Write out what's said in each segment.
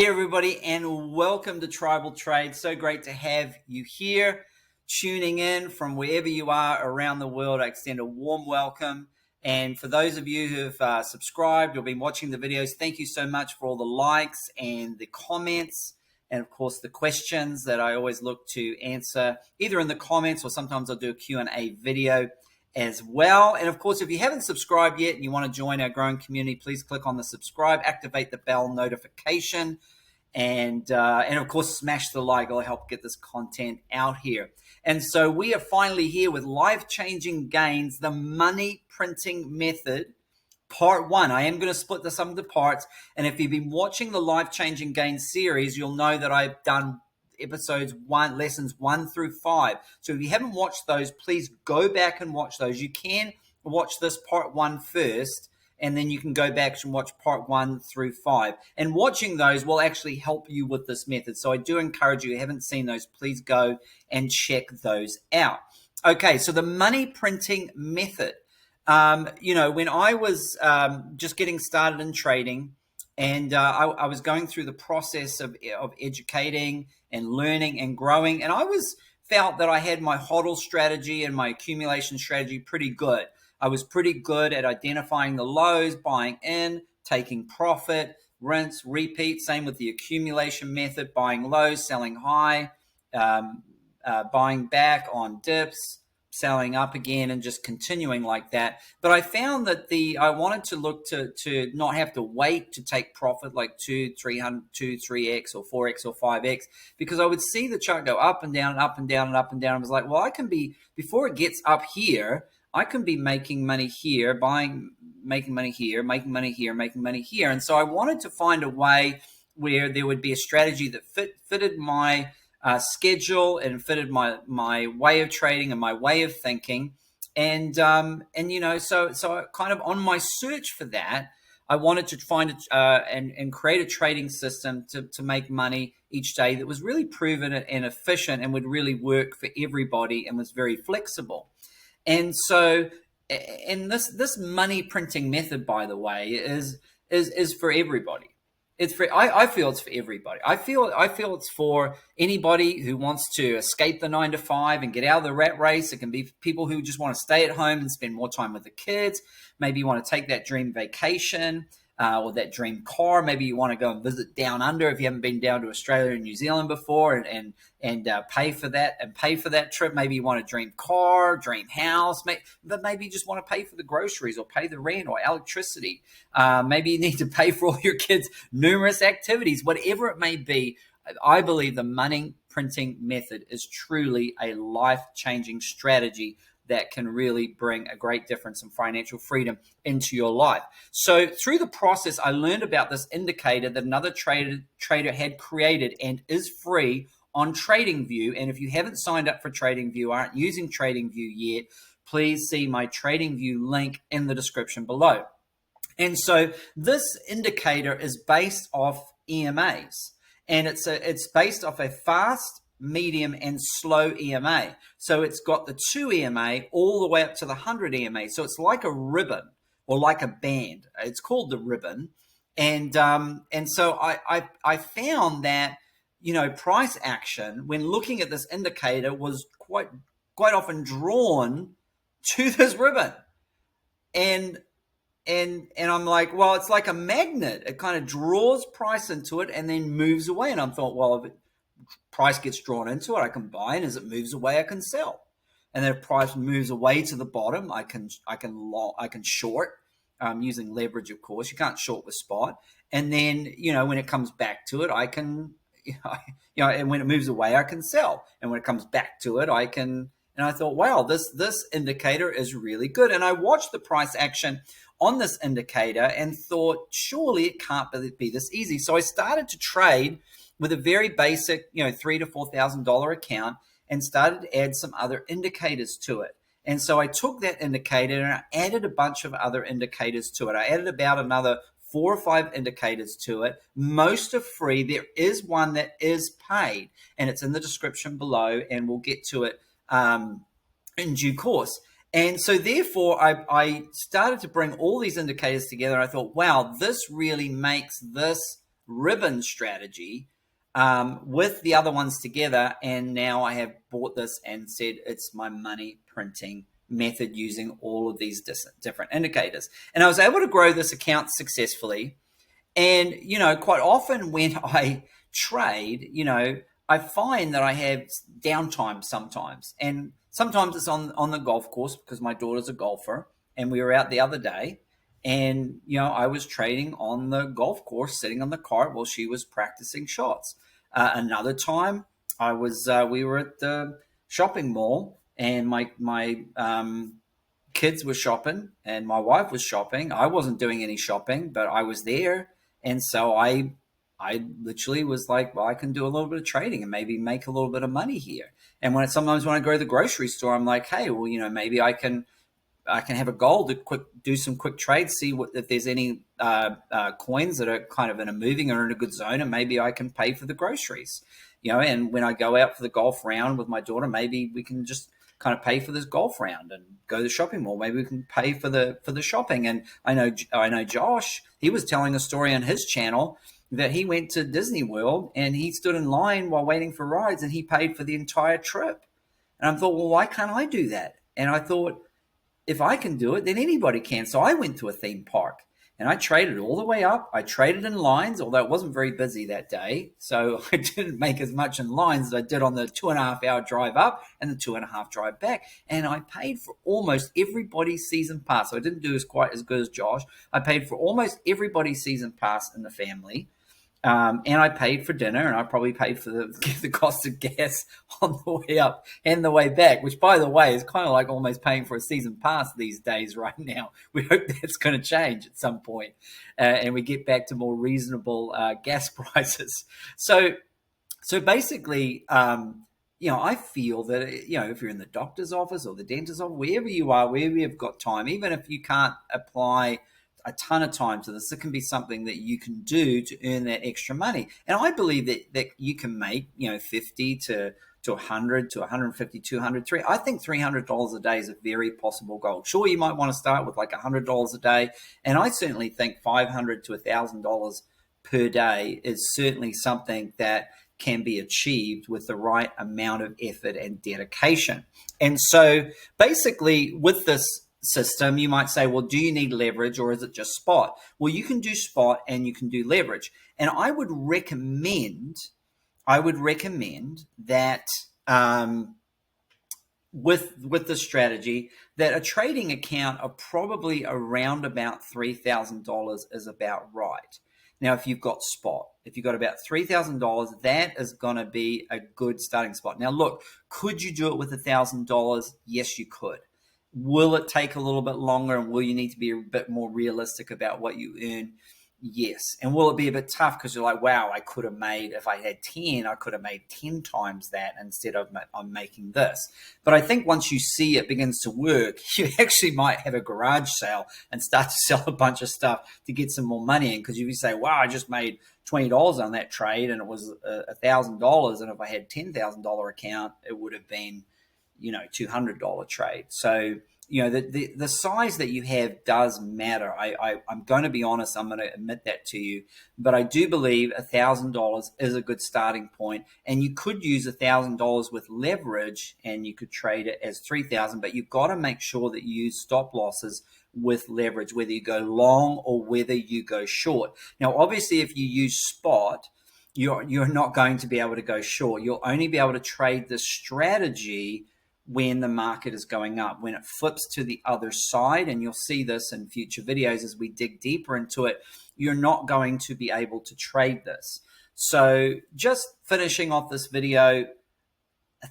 Hey everybody, and welcome to Tribal Trade. So great to have you here, tuning in from wherever you are around the world. I extend a warm welcome. And for those of you who've subscribed or been watching the videos, thank you so much for all the likes and the comments, and of course the questions that I always look to answer either in the comments or sometimes I'll do a Q&A video as well. And of course, if you haven't subscribed yet and you want to join our growing community, please click on the subscribe, activate the bell notification, and of course, smash the like. It'll help get this content out here. And so we are finally here with Life-Changing Gains, the money printing method, part 1. I am going to split this up into parts. And if you've been watching the Life-Changing Gains series, you'll know that I've done lessons 1 through 5. So if you haven't watched those, please go back and watch those. You can watch this part 1 first, and then you can go back and watch part 1 through 5. And watching those will actually help you with this method. So I do encourage you, if you haven't seen those, please go and check those out. Okay, so the money printing method. When I was just getting started in trading, and I was going through the process of educating and learning and growing, and I felt that I had my HODL strategy and my accumulation strategy pretty good. I was pretty good at identifying the lows, buying in, taking profit, rinse, repeat. Same with the accumulation method, buying low, selling high, buying back on dips, selling up again, and just continuing like that. But I found that I wanted to look to not have to wait to take profit like 2, 3x or 4x or 5x, because I would see the chart go up and down and up and down and up and down. I was like, well, I can be, before it gets up here, I can be making money here, making money here, making money here, making money here. And so I wanted to find a way where there would be a strategy that fitted my schedule and fitted my way of trading and my way of thinking. So kind of on my search for that, I wanted to find and create a trading system to make money each day that was really proven and efficient and would really work for everybody and was very flexible. And so, and this money printing method, by the way, is for everybody. I feel it's for everybody. I feel it's for anybody who wants to escape the 9 to 5 and get out of the rat race. It can be people who just want to stay at home and spend more time with the kids. Maybe you want to take that dream vacation or that dream car. Maybe you want to go and visit down under if you haven't been down to Australia and New Zealand before, and pay for that trip. Maybe you want a dream car, dream house, but maybe you just want to pay for the groceries or pay the rent or electricity. Maybe you need to pay for all your kids' numerous activities, whatever it may be. I believe the money printing method is truly a life-changing strategy that can really bring a great difference in financial freedom into your life. So through the process, I learned about this indicator that another trader had created and is free on TradingView. And if you haven't signed up for TradingView, aren't using TradingView yet, please see my TradingView link in the description below. And so this indicator is based off EMAs, and it's based off a fast, medium, and slow EMA. So it's got the 2 EMA all the way up to the 100 EMA. So it's like a ribbon or like a band. It's called the ribbon. And so I found that, price action, when looking at this indicator, was quite often drawn to this ribbon. And I'm like, well, it's like a magnet. It kind of draws price into it and then moves away. And I thought, well, if price gets drawn into it, I can buy, and as it moves away, I can sell. And then if price moves away to the bottom, I can short using leverage, of course. You can't short with spot. And then, when it comes back to it, I can, and when it moves away, I can sell. And when it comes back to it, I can. And I thought, wow, this indicator is really good. And I watched the price action on this indicator and thought, surely it can't be this easy. So I started to trade with a very basic, $3,000 to $4,000 account, and started to add some other indicators to it. And so I took that indicator and I added a bunch of other indicators to it. I added about another 4 or 5 indicators to it. Most are free. There is one that is paid, and it's in the description below, and we'll get to it in due course. And so therefore, I started to bring all these indicators together. I thought, wow, this really makes this ribbon strategy with the other ones together. And now I have bought this and said it's my money printing method using all of these different indicators. And I was able to grow this account successfully. And, quite often when I trade, I find that I have downtime sometimes. And sometimes it's on the golf course because my daughter's a golfer. And we were out the other day. And, I was trading on the golf course, sitting on the cart while she was practicing shots. Another time we were at the shopping mall and my kids were shopping and my wife was shopping. I wasn't doing any shopping, but I was there. And so I literally was like, well, I can do a little bit of trading and maybe make a little bit of money here. And sometimes when I go to the grocery store, I'm like, hey, well, maybe I can have a goal to do some quick trades, see if there's any coins that are kind of in a moving or in a good zone, and maybe I can pay for the groceries. And when I go out for the golf round with my daughter, maybe we can just kind of pay for this golf round and go to the shopping mall. Maybe we can pay for the shopping. And I know Josh, he was telling a story on his channel that he went to Disney World and he stood in line while waiting for rides and he paid for the entire trip. And I thought, well, why can't I do that? And I thought, if I can do it, then anybody can. So I went to a theme park and I traded all the way up. I traded in lines, although it wasn't very busy that day. So I didn't make as much in lines as I did on the 2.5 hour drive up and the 2.5 drive back. And I paid for almost everybody's season pass. So I didn't do quite as good as Josh. I paid for almost everybody's season pass in the family. And I paid for dinner, and I probably paid for the cost of gas on the way up and the way back, which, by the way, is kind of like almost paying for a season pass these days right now. We hope that's going to change at some point, and we get back to more reasonable gas prices. So basically, I feel that, if you're in the doctor's office or the dentist's office, wherever you are, wherever you've got time, even if you can't apply a ton of time to this, it can be something that you can do to earn that extra money. And I believe that you can make, 50 to 100 to 150, 200, I think $300 a day is a very possible goal. Sure, you might want to start with like $100 a day. And I certainly think $500 to $1,000 per day is certainly something that can be achieved with the right amount of effort and dedication. And so basically with this system, you might say, well, do you need leverage or is it just spot? Well, you can do spot and you can do leverage. And I would recommend that with the strategy that a trading account of probably around about $3,000 is about right. Now, if you've got spot, if you've got about $3,000, that is going to be a good starting spot. Now, look, could you do it with $1,000? Yes, you could. Will it take a little bit longer, and will you need to be a bit more realistic about what you earn? Yes. And will it be a bit tough because you're like, wow, I could have made, if I had 10, I could have made 10 times that instead of I'm making this. But I think once you see it begins to work, you actually might have a garage sale and start to sell a bunch of stuff to get some more money in. Because if you say, wow, I just made $20 on that trade and it was $1,000, and if I had $10,000 account, it would have been $200 trade. So, the size that you have does matter. I'm going to be honest. I'm going to admit that to you, but I do believe $1,000 is a good starting point, and you could use $1,000 with leverage and you could trade it as 3,000, but you've got to make sure that you use stop losses with leverage, whether you go long or whether you go short. Now, obviously, if you use spot, you're not going to be able to go short. You'll only be able to trade this strategy when the market is going up, when it flips to the other side. And you'll see this in future videos as we dig deeper into it. You're not going to be able to trade this. So just finishing off this video,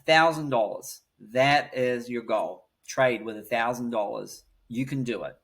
$1,000, that is your goal. Trade with $1,000. You can do it.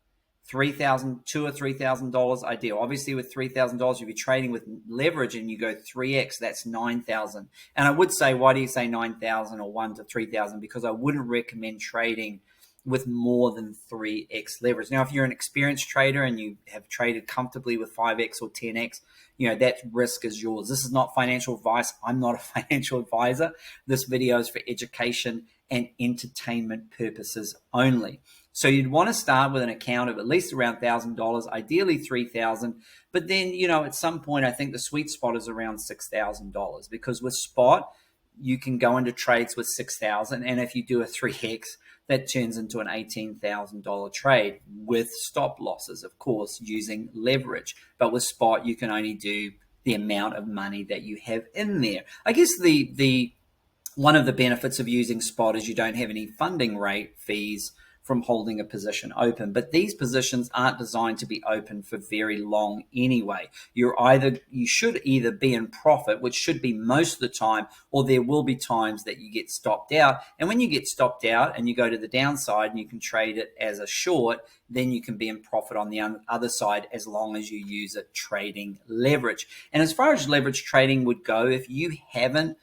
$3,000, $2,000 or $3,000 ideal. Obviously, with $3,000, if you're trading with leverage and you go 3x, that's $9,000. And I would say, why do you say 9,000 or 1 to 3,000? Because I wouldn't recommend trading with more than 3x leverage. Now, if you're an experienced trader and you have traded comfortably with 5x or 10x, that risk is yours. This is not financial advice. I'm not a financial advisor. This video is for education and entertainment purposes only. So you'd want to start with an account of at least around $1,000, ideally $3,000. But then, at some point, I think the sweet spot is around $6,000, because with spot, you can go into trades with $6,000, and if you do a 3x, that turns into an $18,000 trade with stop losses, of course, using leverage. But with spot, you can only do the amount of money that you have in there. I guess the one of the benefits of using spot is you don't have any funding rate fees from holding a position open. But these positions aren't designed to be open for very long anyway. You should either be in profit, which should be most of the time, or there will be times that you get stopped out. And when you get stopped out and you go to the downside and you can trade it as a short, then you can be in profit on the other side, as long as you use it trading leverage. And as far as leverage trading would go, if you haven't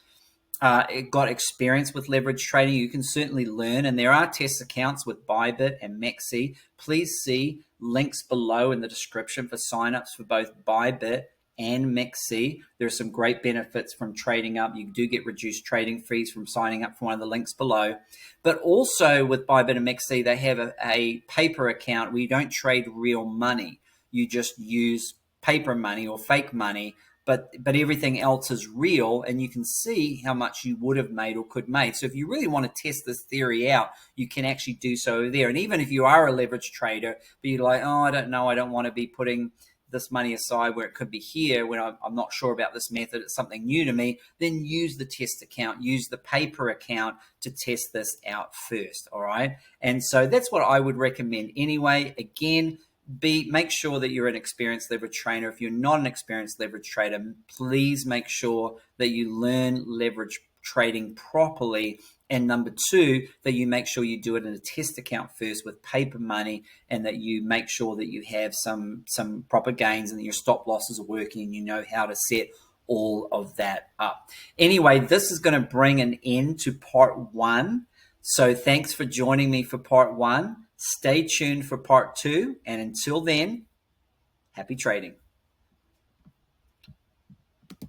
got experience with leverage trading, you can certainly learn. And there are test accounts with Bybit and MEXC. Please see links below in the description for signups for both Bybit and MEXC. There are some great benefits from trading up. You do get reduced trading fees from signing up for one of the links below. But also with Bybit and MEXC, they have a paper account where you don't trade real money. You just use paper money or fake money, but everything else is real, and you can see how much you would have made or could make. So if you really want to test this theory out, you can actually do so there. And even if you are a leverage trader, but you're like, I don't know, I don't want to be putting this money aside where it could be here when I'm not sure about this method, it's something new to me, then use the test account, use the paper account to test this out first, all right? And so that's what I would recommend anyway. Again, make sure that you're an experienced leverage trader. If you're not an experienced leverage trader, please make sure that you learn leverage trading properly. And number two, that you make sure you do it in a test account first with paper money, and that you make sure that you have some proper gains and that your stop losses are working and you know how to set all of that up. Anyway, this is going to bring an end to part one. So thanks for joining me for part one. Stay tuned for part two. And until then, happy trading.